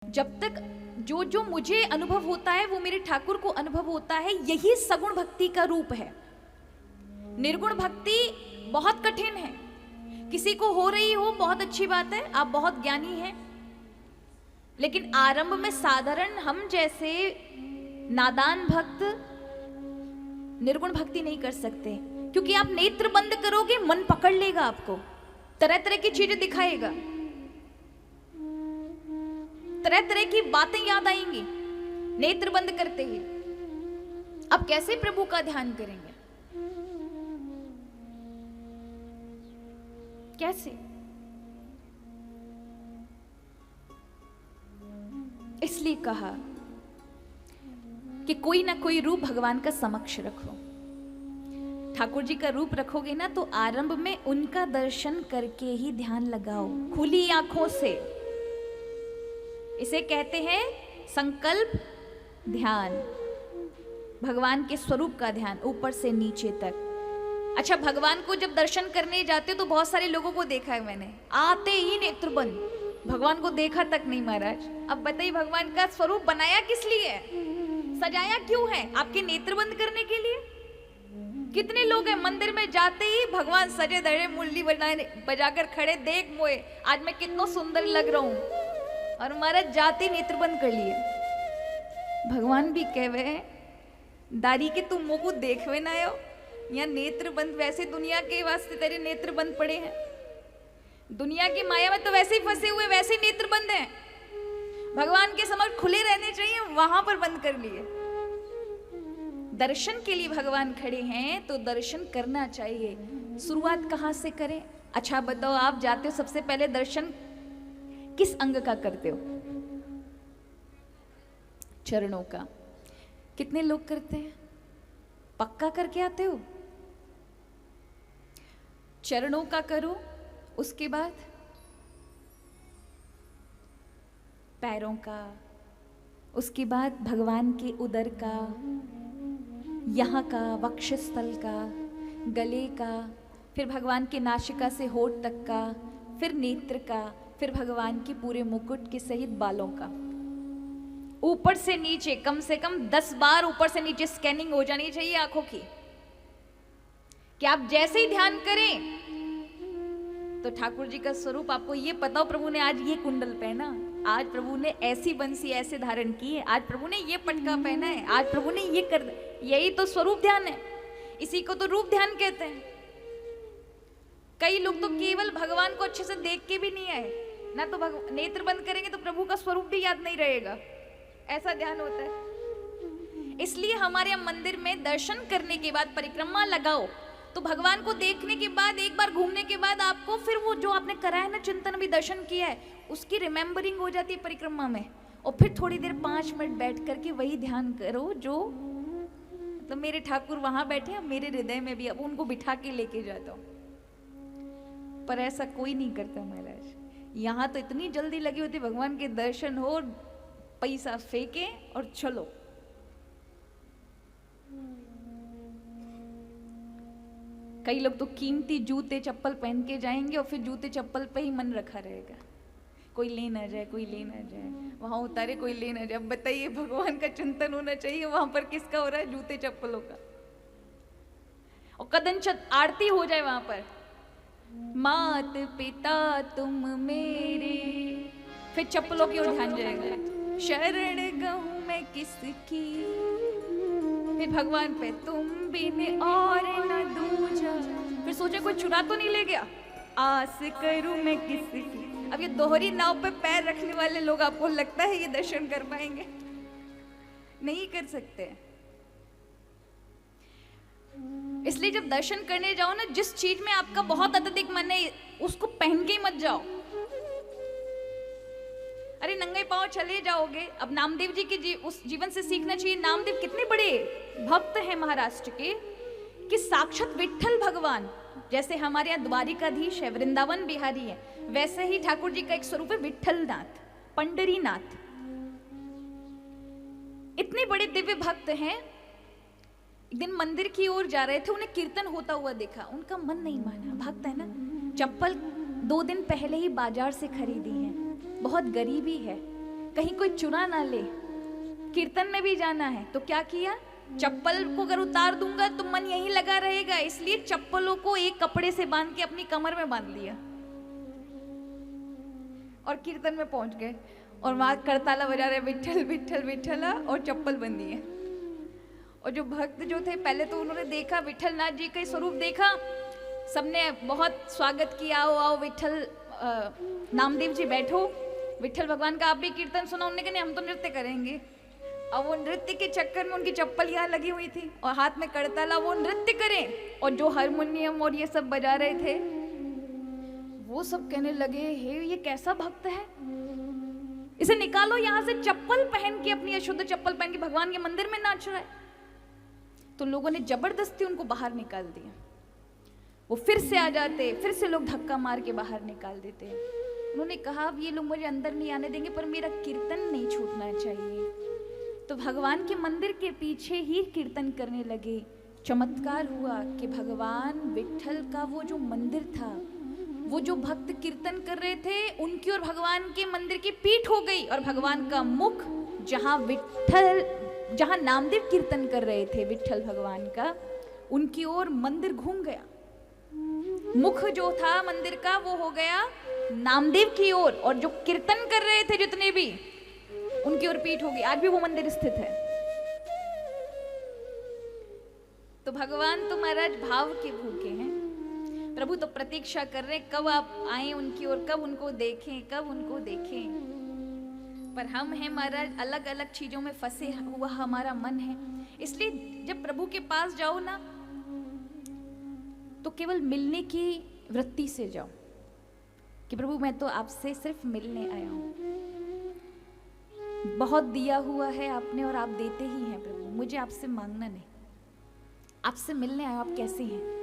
जब तक जो जो मुझे अनुभव होता है वो मेरे ठाकुर को अनुभव होता है, यही सगुण भक्ति का रूप है। निर्गुण भक्ति बहुत कठिन है। किसी को हो रही हो बहुत अच्छी बात है, आप बहुत ज्ञानी हैं, लेकिन आरंभ में साधारण हम जैसे नादान भक्त निर्गुण भक्ति नहीं कर सकते, क्योंकि आप नेत्र बंद करोगे मन पकड़ लेगा आपको, तरह तरह की चीजें दिखाएगा, तरह तरह की बातें याद आएंगी नेत्र बंद करते ही। अब कैसे प्रभु का ध्यान करेंगे? कैसे? इसलिए कहा कि कोई ना कोई रूप भगवान का समक्ष रखो। ठाकुर जी का रूप रखोगे ना तो आरंभ में उनका दर्शन करके ही ध्यान लगाओ, खुली आंखों से। इसे कहते हैं संकल्प ध्यान, भगवान के स्वरूप का ध्यान ऊपर से नीचे तक। अच्छा, भगवान को जब दर्शन करने जाते हो तो बहुत सारे लोगों को देखा है मैंने, आते ही नेत्र बंद, भगवान को देखा तक नहीं महाराज। अब बताइए भगवान का स्वरूप बनाया किस लिए है, सजाया क्यों है? आपके नेत्र बंद करने के लिए? कितने लोग हैं मंदिर में जाते ही भगवान सजे धजे मुरली बजाकर खड़े, देख मोए आज मैं कितना सुंदर लग रहा हूं, और महाराज जाते ही नेत्र बंद कर लिए। भगवान भी कहवे दारी के तुम मुंह को देखवे ना हो, यहाँ नेत्र बंद, वैसे दुनिया के वास्ते तेरे नेत्र बंद पड़े हैं, दुनिया की माया में तो वैसे ही फंसे हुए, वैसे ही नेत्र बंद हैं, भगवान के समक्ष खुले रहने चाहिए, वहां पर बंद कर लिए। दर्शन के लिए भगवान खड़े हैं तो दर्शन करना चाहिए। शुरुआत कहां से करें? अच्छा बताओ, आप जाते हो सबसे पहले दर्शन किस अंग का करते हो? चरणों का। कितने लोग करते हैं? पक्का करके आते हो? चरणों का करो, उसके बाद पैरों का, उसके बाद भगवान के उदर का, यहाँ का, वक्षस्थल का, गले का, फिर भगवान के नासिका से होठ तक का, फिर नेत्र का, फिर भगवान के पूरे मुकुट के सहित बालों का। ऊपर से नीचे कम से कम 10 बार ऊपर से नीचे स्कैनिंग हो जानी चाहिए आंखों की, कि आप जैसे ही ध्यान करें तो ठाकुर जी का स्वरूप आपको ये पता हो, प्रभु ने आज ये कुंडल पहना, आज प्रभु ने ऐसी बंसी ऐसे धारण की है, आज प्रभु ने ये पटका पहना है, आज प्रभु ने ये कर, यही तो स्वरूप ध्यान है, इसी को तो रूप ध्यान कहते हैं। कई लोग तो केवल भगवान को अच्छे से देख के भी नहीं आए ना, तो नेत्र बंद करेंगे तो प्रभु का स्वरूप भी याद नहीं रहेगा, ऐसा ध्यान होता है। इसलिए हमारे यहाँ मंदिर में दर्शन करने के बाद परिक्रमा लगाओ, तो भगवान को देखने के बाद, एक बार घूमने के बाद आपको फिर वो जो आपने करा है ना, चिंतन भी दर्शन किया है, उसकी रिमेम्बरिंग हो जाती है परिक्रमा में, और फिर थोड़ी देर 5 मिनट बैठ करके वही ध्यान करो जो मतलब मेरे ठाकुर वहां बैठे हैं मेरे हृदय में भी, अब उनको बिठा के लेके जाता हूँ। पर ऐसा कोई नहीं करता महाराज। यहाँ तो इतनी जल्दी लगी होती भगवान के दर्शन हो, पैसा फेंके और चलो। कई लोग तो कीमती जूते चप्पल पहन के जाएंगे और फिर जूते चप्पल पे ही मन रखा रहेगा, कोई ले ना जाए, कोई ले ना जाए, वहां उतारे कोई ले ना जाए। अब बताइए, भगवान का चिंतन होना चाहिए, वहां पर किसका हो रहा है? जूते चप्पलों का। और कदंचत आरती हो जाए वहां पर, मात पिता तुम मेरे, फिर चप्पलों की ओर ध्यान जाएगा, शरण गहूं मैं किसकी, फिर भगवान पे तुम बिन और न दूजा, फिर सोचे कोई चुरा तो नहीं ले गया, आस करूं मैं किसकी। अब ये दोहरी नाव पे पैर रखने वाले लोग आपको लगता है ये दर्शन कर पाएंगे? नहीं कर सकते। इसलिए जब दर्शन करने जाओ ना, जिस चीज में आपका बहुत अत्यधिक मन है उसको पहन के ही मत जाओ। अरे नंगे पांव चले जाओगे। अब नामदेव जी के उस जीवन से सीखना चाहिए। नामदेव कितने बड़े भक्त हैं महाराष्ट्र के, कि साक्षात विट्ठल भगवान, जैसे हमारे यहाँ द्वारिकाधीश है, वृंदावन बिहारी है, वैसे ही ठाकुर जी का एक स्वरूप है विट्ठलनाथ, पंडरीनाथ। इतने बड़े दिव्य भक्त हैं। एक दिन मंदिर की ओर जा रहे थे, उन्हें कीर्तन होता हुआ देखा, उनका मन नहीं माना। भक्त है ना, चप्पल 2 दिन पहले ही बाजार से खरीदी है, बहुत गरीबी है, कहीं कोई चुरा ना ले, कीर्तन में भी जाना है। तो क्या किया, चप्पल को अगर उतार दूंगा तो मन यहीं लगा रहेगा, इसलिए चप्पलों को एक कपड़े से बांध के अपनी कमर में बांध लिया और कीर्तन में पहुंच गए। और वहां करताला बजा रहे विठल विठल विठला और चप्पल बंदी है। और जो भक्त जो थे पहले तो उन्होंने देखा विठलनाथ जी का स्वरूप देखा, सबने बहुत स्वागत किया, आओ आओ विठल नामदेव जी बैठो, विठल भगवान का आप भी कीर्तन सुना। उन्होंने कहा नहीं हम तो नृत्य करेंगे। अब वो नृत्य के चक्कर में उनकी चप्पल यहाँ लगी हुई थी और हाथ में करताला, वो नृत्य करें और जो हारमोनियम और ये सब बजा रहे थे वो सब कहने लगे हे ये कैसा भक्त है, इसे निकालो यहाँ से, चप्पल पहन के अपनी अशुद्ध चप्पल पहन के भगवान के मंदिर में नाच रहा है। तो लोगों ने जबरदस्ती उनको बाहर निकाल दिया। वो फिर से आ जाते, फिर से लोग धक्का मार के बाहर निकाल देते। उन्होंने कहा अब ये लोग मुझे अंदर नहीं आने देंगे पर मेरा कीर्तन नहीं छूटना चाहिए। तो भगवान के मंदिर के पीछे ही कीर्तन करने लगे। चमत्कार हुआ कि भगवान विठल का वो जो मंदिर था, वो जो भक्त कीर्तन कर रहे थे उनकी और भगवान के मंदिर की पीठ हो गई और भगवान का मुख जहां नामदेव कीर्तन कर रहे थे विठल भगवान का, उनकी ओर मंदिर घूम गया। मुख जो था मंदिर का वो हो गया नामदेव की ओर और जो कीर्तन कर रहे थे जितने भी उनकी ओर पीठ होगी। आज भी वो मंदिर स्थित है। तो भगवान तो महाराज भाव के भूखे हैं। प्रभु तो प्रतीक्षा कर रहे हैं कब आप आए उनकी ओर, कब उनको देखें, कब उनको देखें। पर हम हैं महाराज अलग अलग चीजों में फंसे हुआ हमारा मन है। इसलिए जब प्रभु के पास जाओ ना तो केवल मिलने की वृत्ति से जाओ कि प्रभु मैं तो आपसे सिर्फ मिलने आया हूं, बहुत दिया हुआ है आपने और आप देते ही हैं प्रभु, मुझे आपसे मांगना नहीं, आपसे मिलने आया, आप कैसे हैं।